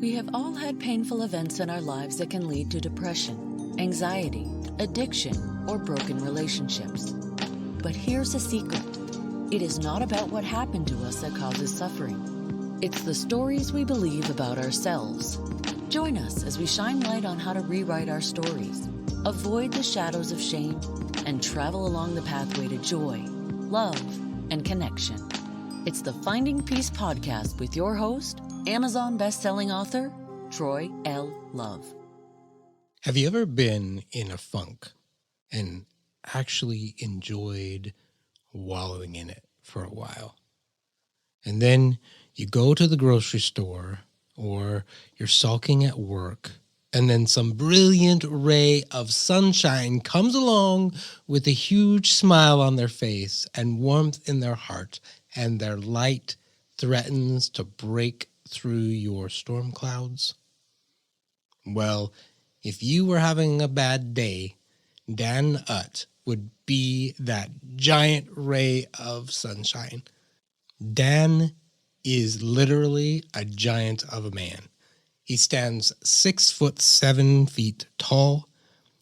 We have all had painful events in our lives that can lead to depression, anxiety, addiction, or broken relationships. But here's a secret. It is not about what happened to us that causes suffering. It's the stories we believe about ourselves. Join us as we shine light on how to rewrite our stories, avoid the shadows of shame, and travel along the pathway to joy, love, and connection. It's the Finding Peace podcast with your host, Amazon best-selling author, Troy L. Love. Have you ever been in a funk and actually enjoyed wallowing in it for a while? And then you go to the grocery store or you're sulking at work, and then some brilliant ray of sunshine comes along with a huge smile on their face and warmth in their heart, and their light threatens to break through your storm clouds? Well, if you were having a bad day, Dan Utt would be that giant ray of sunshine. Dan is literally a giant of a man. He stands 6'7" tall.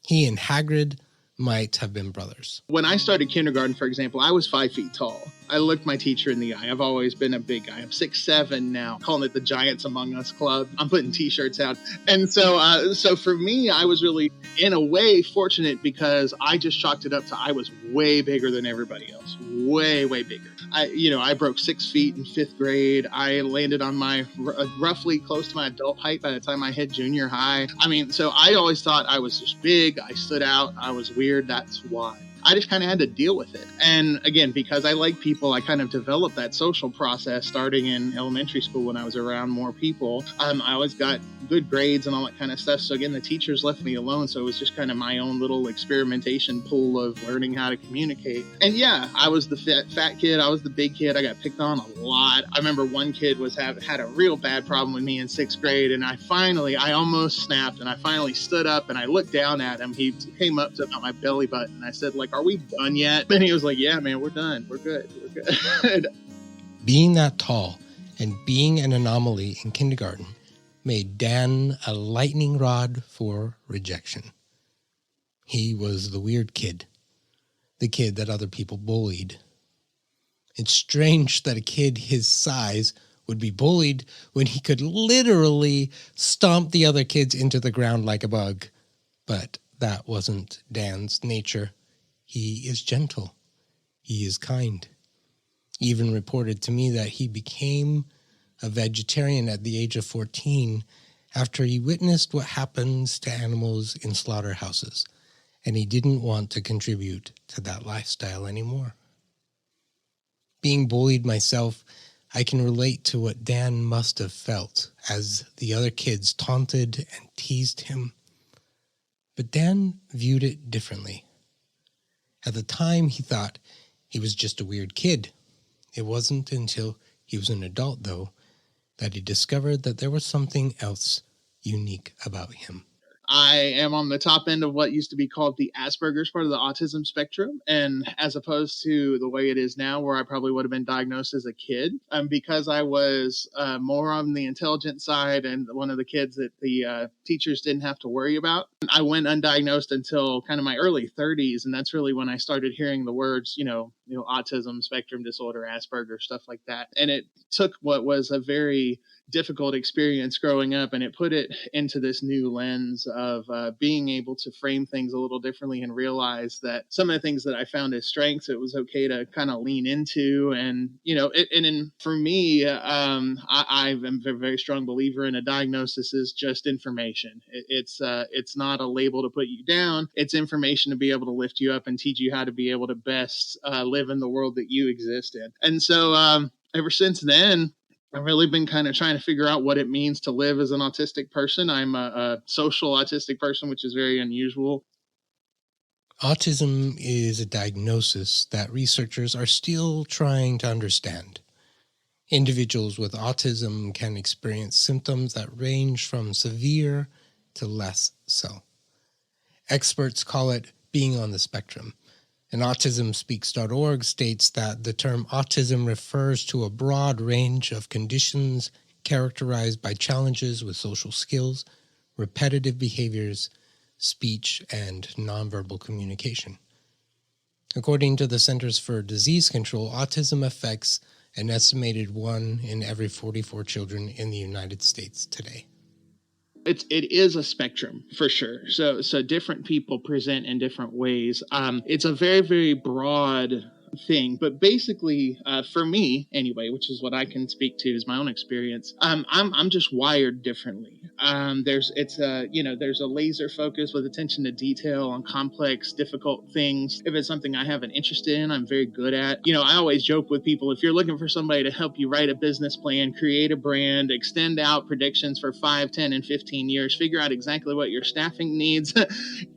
He and Hagrid might have been brothers. When I started kindergarten, for example, I was 5 feet tall. I looked my teacher in the eye. I've always been a big guy. I'm 6'7" now, calling it the Giants Among Us Club. I'm putting t-shirts out. And so for me, I was really, in a way, fortunate because I just chalked it up to I was way bigger than everybody else. Way, way bigger. I broke 6 feet in 5th grade. I landed on my roughly close to my adult height by the time I hit junior high. So I always thought I was just big. I stood out. I was weird. That's why. I just kind of had to deal with it. And again, because I like people, I kind of developed that social process starting in elementary school when I was around more people. I always got good grades and all that kind of stuff. So again, the teachers left me alone. So it was just kind of my own little experimentation pool of learning how to communicate. And yeah, I was the fat kid. I was the big kid. I got picked on a lot. I remember one kid had a real bad problem with me in 6th grade. And I almost snapped, and I finally stood up and I looked down at him. He came up to about my belly button. And I said, are we done yet? And he was like, yeah, man, we're done. We're good. Being that tall and being an anomaly in kindergarten made Dan a lightning rod for rejection. He was the weird kid, the kid that other people bullied. It's strange that a kid his size would be bullied when he could literally stomp the other kids into the ground like a bug. But that wasn't Dan's nature. He is gentle. He is kind. He even reported to me that he became a vegetarian at the age of 14 after he witnessed what happens to animals in slaughterhouses, and he didn't want to contribute to that lifestyle anymore. Being bullied myself, I can relate to what Dan must have felt as the other kids taunted and teased him. But Dan viewed it differently. At the time, he thought he was just a weird kid. It wasn't until he was an adult, though, that he discovered that there was something else unique about him. I am on the top end of what used to be called the Asperger's part of the autism spectrum. And as opposed to the way it is now, where I probably would have been diagnosed as a kid, because I was more on the intelligent side and one of the kids that the teachers didn't have to worry about. I went undiagnosed until kind of my early 30s. And that's really when I started hearing the words, autism, spectrum disorder, Asperger, stuff like that. And it took what was a very difficult experience growing up, and it put it into this new lens of being able to frame things a little differently and realize that some of the things that I found as strengths, it was okay to kind of lean into. And, for me, I am a very strong believer in a diagnosis is just information. It's not a label to put you down. It's information to be able to lift you up and teach you how to be able to best live in the world that you exist in. And so ever since then, I've really been kind of trying to figure out what it means to live as an autistic person. I'm a social autistic person, which is very unusual. Autism is a diagnosis that researchers are still trying to understand. Individuals with autism can experience symptoms that range from severe to less so. Experts call it being on the spectrum. And AutismSpeaks.org states that the term autism refers to a broad range of conditions characterized by challenges with social skills, repetitive behaviors, speech, and nonverbal communication. According to the Centers for Disease Control, autism affects an estimated 1 in every 44 children in the United States today. It is a spectrum for sure. So different people present in different ways. It's a very, very broad thing, but basically, for me anyway, which is what I can speak to is my own experience. I'm just wired differently. There's a laser focus with attention to detail on complex, difficult things. If it's something I have an interest in, I'm very good at. I always joke with people, if you're looking for somebody to help you write a business plan, create a brand, extend out predictions for 5, 10, and 15 years, figure out exactly what your staffing needs,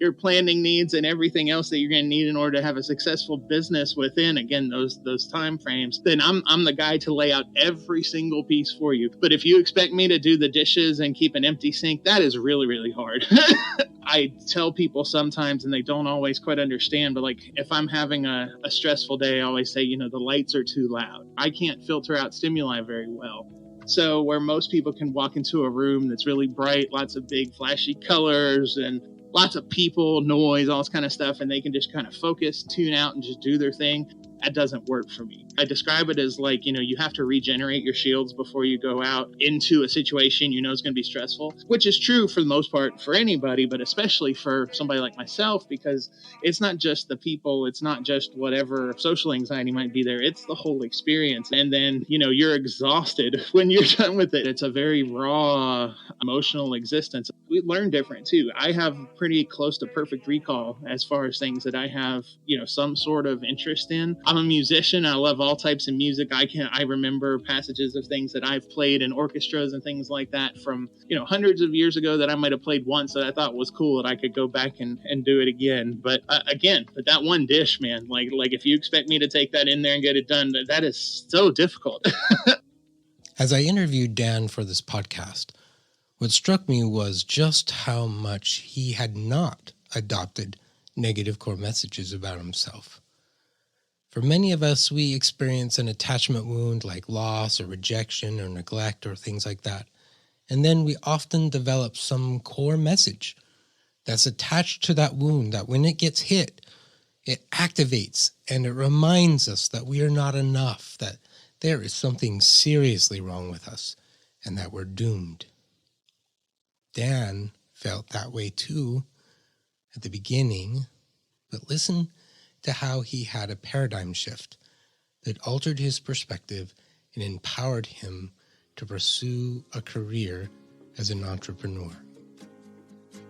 your planning needs, and everything else that you're going to need in order to have a successful business within, again, those time frames, then I'm the guy to lay out every single piece for you. But if you expect me to do the dishes and keep an empty sink, that is really, really hard. I tell people sometimes, and they don't always quite understand, but like if I'm having a stressful day, I always say, the lights are too loud. I can't filter out stimuli very well. So where most people can walk into a room that's really bright, lots of big flashy colors and lots of people, noise, all this kind of stuff, and they can just kind of focus, tune out, and just do their thing, that doesn't work for me. I describe it as like, you have to regenerate your shields before you go out into a situation is going to be stressful, which is true for the most part for anybody, but especially for somebody like myself, because it's not just the people, it's not just whatever social anxiety might be there, it's the whole experience. And then, you're exhausted when you're done with it. It's a very raw emotional existence. We learn different too. I have pretty close to perfect recall as far as things that I have, some sort of interest in. I'm a musician. I love all types of music. I remember passages of things that I've played in orchestras and things like that from, hundreds of years ago that I might have played once that I thought was cool that I could go back and do it again. But but that one dish, man, like if you expect me to take that in there and get it done, that is so difficult. As I interviewed Dan for this podcast, what struck me was just how much he had not adopted negative core messages about himself. For many of us, we experience an attachment wound like loss or rejection or neglect or things like that. And then we often develop some core message that's attached to that wound that when it gets hit, it activates and it reminds us that we are not enough, that there is something seriously wrong with us and that we're doomed. Dan felt that way too at the beginning, but listen to how he had a paradigm shift that altered his perspective and empowered him to pursue a career as an entrepreneur.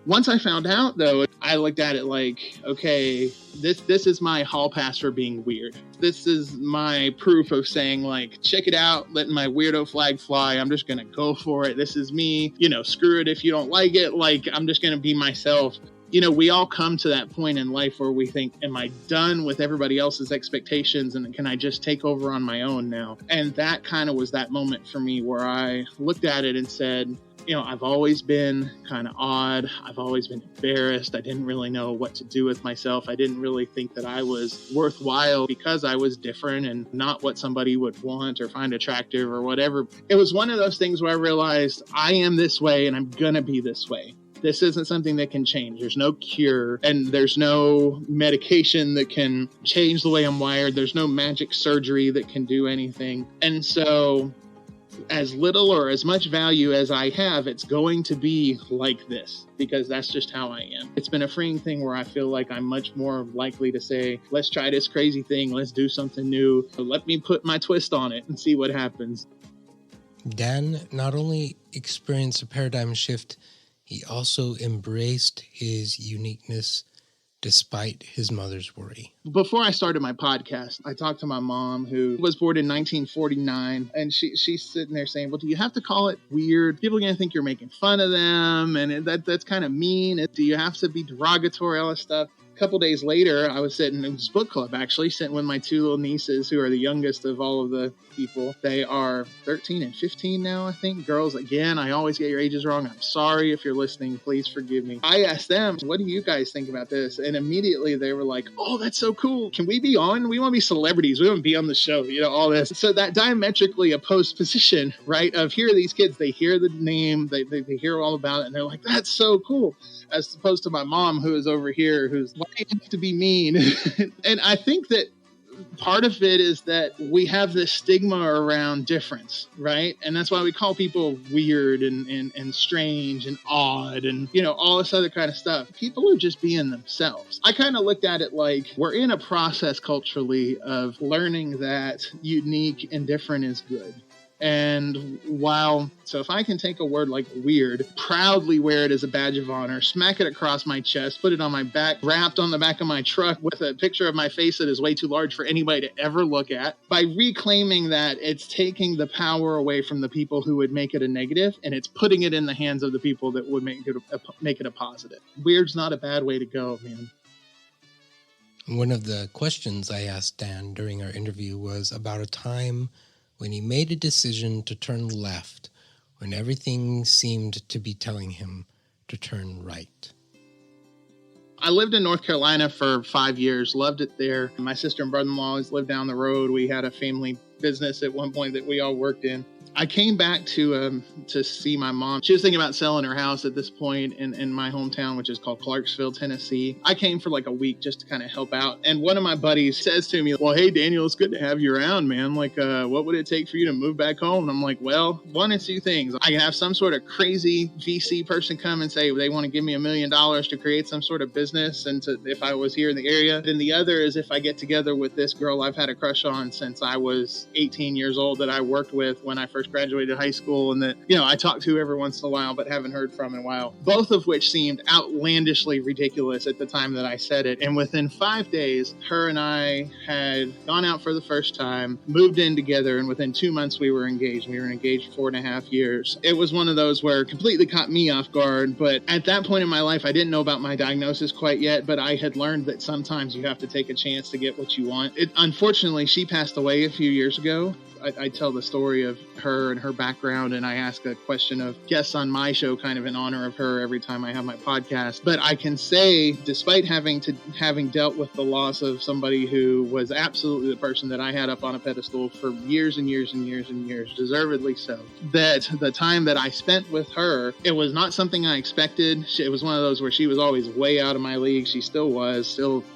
Once I found out, though, I looked at it like, okay, this is my hall pass for being weird. This is my proof of saying, like, check it out, letting my weirdo flag fly. I'm just going to go for it. This is me. Screw it if you don't like it. Like, I'm just going to be myself. We all come to that point in life where we think, am I done with everybody else's expectations and can I just take over on my own now? And that kind of was that moment for me where I looked at it and said, I've always been kind of odd. I've always been embarrassed. I didn't really know what to do with myself. I didn't really think that I was worthwhile because I was different and not what somebody would want or find attractive or whatever. It was one of those things where I realized I am this way and I'm going to be this way. This isn't something that can change. There's no cure and there's no medication that can change the way I'm wired. There's no magic surgery that can do anything. And so as little or as much value as I have, it's going to be like this because that's just how I am. It's been a freeing thing where I feel like I'm much more likely to say, let's try this crazy thing. Let's do something new. Let me put my twist on it and see what happens. Dan not only experienced a paradigm shift, he also embraced his uniqueness despite his mother's worry. Before I started my podcast, I talked to my mom, who was born in 1949, and she's sitting there saying, well, do you have to call it weird? People are going to think you're making fun of them, and that's kind of mean. Do you have to be derogatory, all this stuff? couple days later, I was sitting in this book club, actually, sitting with my two little nieces, who are the youngest of all of the people. They are 13 and 15 now, I think. Girls, again, I always get your ages wrong. I'm sorry if you're listening. Please forgive me. I asked them, what do you guys think about this? And immediately they were like, oh, that's so cool. Can we be on? We want to be celebrities. We want to be on the show, all this. So that diametrically opposed position, right, of here are these kids, they hear the name, they hear all about it, and they're like, that's so cool. As opposed to my mom, who is over here, who's, why do you have to be mean? And I think that part of it is that we have this stigma around difference, right? And that's why we call people weird and strange and odd and, all this other kind of stuff. People are just being themselves. I kind of looked at it like we're in a process culturally of learning that unique and different is good. And so if I can take a word like weird, proudly wear it as a badge of honor, smack it across my chest, put it on my back, wrapped on the back of my truck with a picture of my face that is way too large for anybody to ever look at, by reclaiming that, it's taking the power away from the people who would make it a negative, and it's putting it in the hands of the people that would make it a positive. Weird's not a bad way to go, man. One of the questions I asked Dan during our interview was about a time when he made a decision to turn left when everything seemed to be telling him to turn right. I lived in North Carolina for 5 years, loved it there. My sister and brother-in-law always lived down the road. We had a family business at one point that we all worked in. I came back to see my mom. She was thinking about selling her house at this point in my hometown, which is called Clarksville, Tennessee. I came for like a week just to kind of help out. And one of my buddies says to me, well, hey, Daniel, it's good to have you around, man. Like, what would it take for you to move back home? And I'm like, well, one of two things. I can have some sort of crazy VC person come and say they want to give me $1 million to create some sort of business, and if I was here in the area. Then the other is if I get together with this girl I've had a crush on since I was 18 years old, that I worked with when I first graduated high school, and that, I talk to every once in a while, but haven't heard from in a while. Both of which seemed outlandishly ridiculous at the time that I said it. And within 5 days, her and I had gone out for the first time, moved in together, and within 2 months we were engaged. We were engaged 4.5 years. It was one of those where it completely caught me off guard, but at that point in my life, I didn't know about my diagnosis quite yet, but I had learned that sometimes you have to take a chance to get what you want. Unfortunately, she passed away a few years ago. I tell the story of her and her background, and I ask a question of guests on my show kind of in honor of her every time I have my podcast. But I can say, despite having dealt with the loss of somebody who was absolutely the person that I had up on a pedestal for years and years and years and years, deservedly so, that the time that I spent with her, it was not something I expected. It was one of those where she was always way out of my league. She still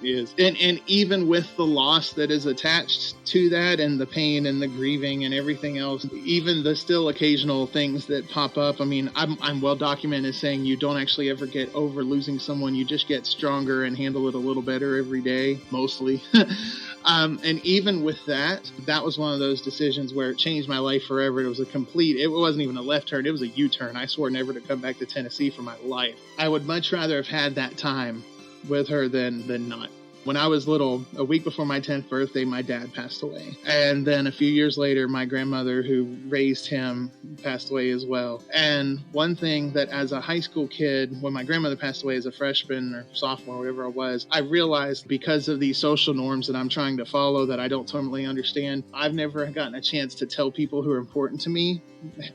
is. And even with the loss that is attached to that, and the pain and the grief and everything else, even the still occasional things that pop up. I mean, I'm well documented as saying you don't actually ever get over losing someone. You just get stronger and handle it a little better every day, mostly. And even with that was one of those decisions where it changed my life forever. It wasn't even a left turn. It was a U-turn. I swore never to come back to Tennessee for my life. I would much rather have had that time with her than not. When I was little, a week before my 10th birthday, my dad passed away. And then a few years later, my grandmother, who raised him, passed away as well. And one thing that as a high school kid, when my grandmother passed away as a freshman or sophomore, whatever I was, I realized because of these social norms that I'm trying to follow that I don't totally understand, I've never gotten a chance to tell people who are important to me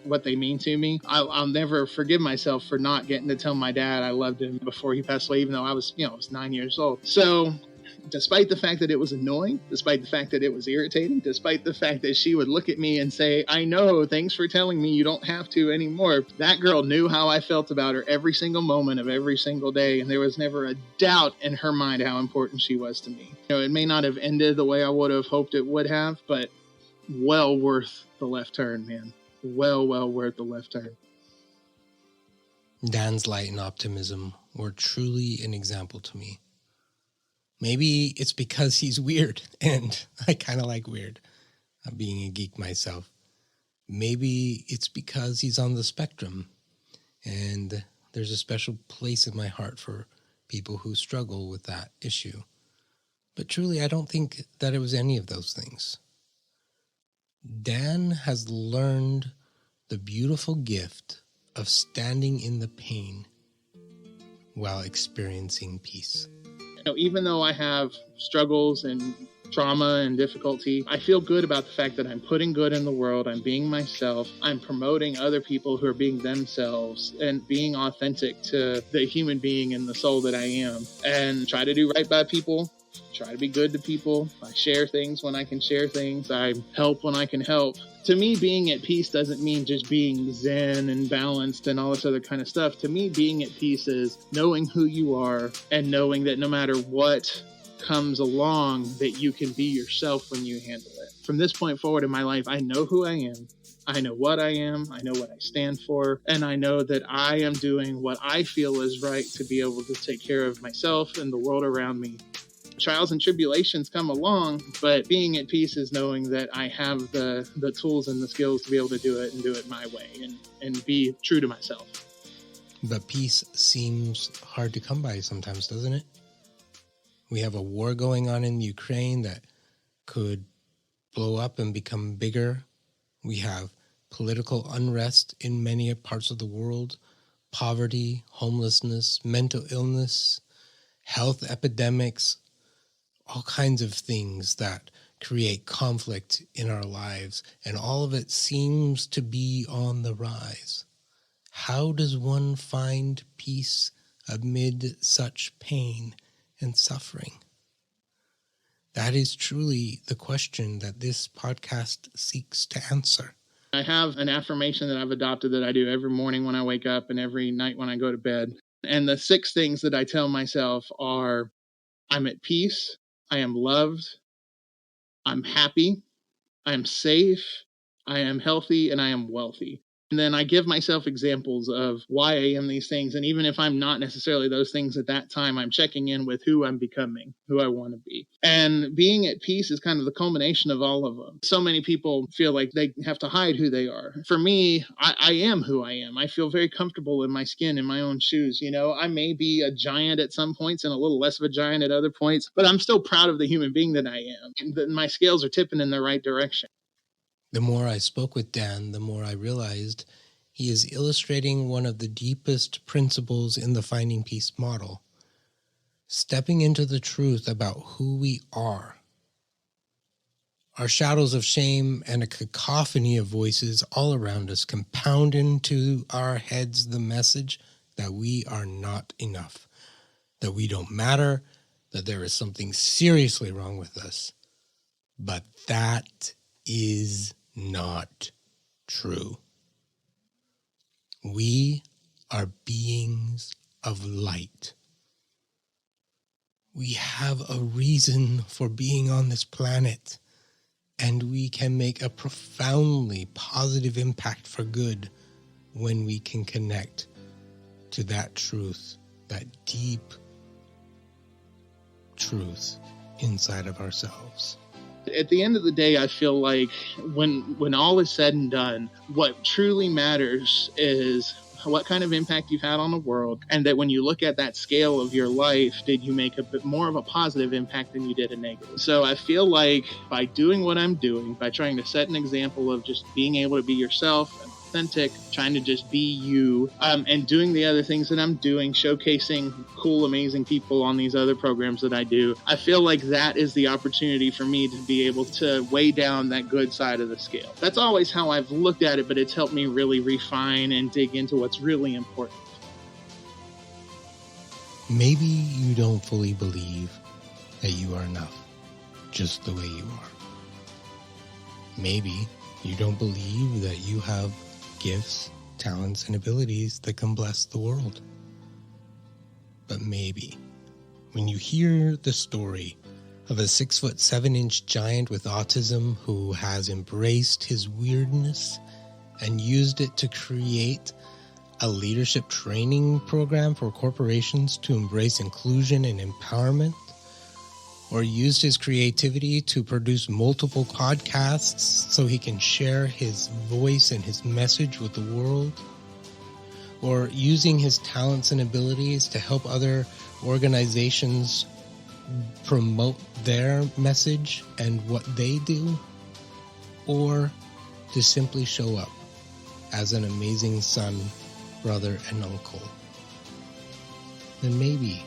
what they mean to me. I'll never forgive myself for not getting to tell my dad I loved him before he passed away, even though I was 9 years old. So despite the fact that it was annoying, despite the fact that it was irritating, despite the fact that she would look at me and say, I know, thanks for telling me, you don't have to anymore. That girl knew how I felt about her every single moment of every single day, and there was never a doubt in her mind how important she was to me. It may not have ended the way I would have hoped it would have, but well worth the left turn, man. Well worth the left turn. Dan's light and optimism were truly an example to me. Maybe it's because he's weird, and I kind of like weird, being a geek myself. Maybe it's because he's on the spectrum, and there's a special place in my heart for people who struggle with that issue. But truly, I don't think that it was any of those things. Dan has learned the beautiful gift of standing in the pain while experiencing peace. Even though I have struggles and trauma and difficulty, I feel good about the fact that I'm putting good in the world. I'm being myself. I'm promoting other people who are being themselves and being authentic to the human being and the soul that I am, and try to do right by people. Try to be good to people. I share things when I can share things. I help when I can help. To me, being at peace doesn't mean just being zen and balanced and all this other kind of stuff. To me, being at peace is knowing who you are and knowing that no matter what comes along, that you can be yourself when you handle it. From this point forward in my life, I know who I am. I know what I am. I know what I stand for. And I know that I am doing what I feel is right to be able to take care of myself and the world around me. Trials and tribulations come along, but being at peace is knowing that I have the tools and the skills to be able to do it and do it my way and be true to myself. But peace seems hard to come by sometimes, doesn't it? We have a war going on in Ukraine that could blow up and become bigger. We have political unrest in many parts of the world, poverty, homelessness, mental illness, health epidemics, all kinds of things that create conflict in our lives, and all of it seems to be on the rise. How does one find peace amid such pain and suffering? That is truly the question that this podcast seeks to answer. I have an affirmation that I've adopted that I do every morning when I wake up and every night when I go to bed. And the 6 things that I tell myself are: I'm at peace, I am loved, I'm happy, I am safe, I am healthy, and I am wealthy. And then I give myself examples of why I am these things. And even if I'm not necessarily those things at that time, I'm checking in with who I'm becoming, who I want to be. And being at peace is kind of the culmination of all of them. So many people feel like they have to hide who they are. For me, I am who I am. I feel very comfortable in my skin, in my own shoes. I may be a giant at some points and a little less of a giant at other points, but I'm still proud of the human being that I am. And my scales are tipping in the right direction. The more I spoke with Dan, the more I realized he is illustrating one of the deepest principles in the Finding Peace model, stepping into the truth about who we are. Our shadows of shame and a cacophony of voices all around us compound into our heads the message that we are not enough, that we don't matter, that there is something seriously wrong with us. But that is not true. We are beings of light. We have a reason for being on this planet, and we can make a profoundly positive impact for good when we can connect to that truth, that deep truth inside of ourselves. At the end of the day, I feel like when all is said and done, what truly matters is what kind of impact you've had on the world, and that when you look at that scale of your life, did you make a bit more of a positive impact than you did a negative? So I feel like by doing what I'm doing, by trying to set an example of just being able to be yourself and authentic, trying to just be you, and doing the other things that I'm doing, showcasing cool, amazing people on these other programs that I do, I feel like that is the opportunity for me to be able to weigh down that good side of the scale. That's always how I've looked at it, but it's helped me really refine and dig into what's really important. Maybe you don't fully believe that you are enough, just the way you are. Maybe you don't believe that you have gifts, talents, and abilities that can bless the world. But maybe, when you hear the story of a 6'7" giant with autism who has embraced his weirdness and used it to create a leadership training program for corporations to embrace inclusion and empowerment, or used his creativity to produce multiple podcasts so he can share his voice and his message with the world, or using his talents and abilities to help other organizations promote their message and what they do, or to simply show up as an amazing son, brother, and uncle, then maybe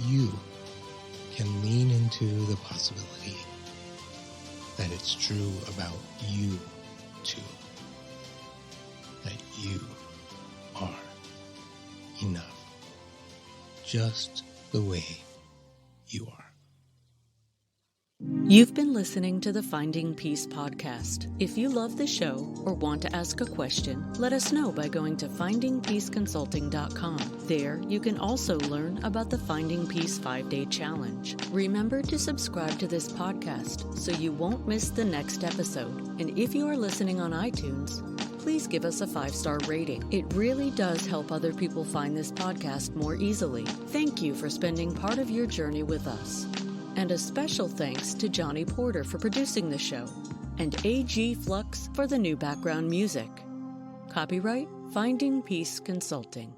you can lean into the possibility that it's true about you too. That you are enough, just the way you are. You've been listening to the Finding Peace podcast. If you love the show or want to ask a question, let us know by going to findingpeaceconsulting.com. There, you can also learn about the Finding Peace 5-Day Challenge. Remember to subscribe to this podcast so you won't miss the next episode. And if you are listening on iTunes, please give us a 5-star rating. It really does help other people find this podcast more easily. Thank you for spending part of your journey with us. And a special thanks to Johnny Porter for producing the show, and A.G. Flux for the new background music. Copyright Finding Peace Consulting.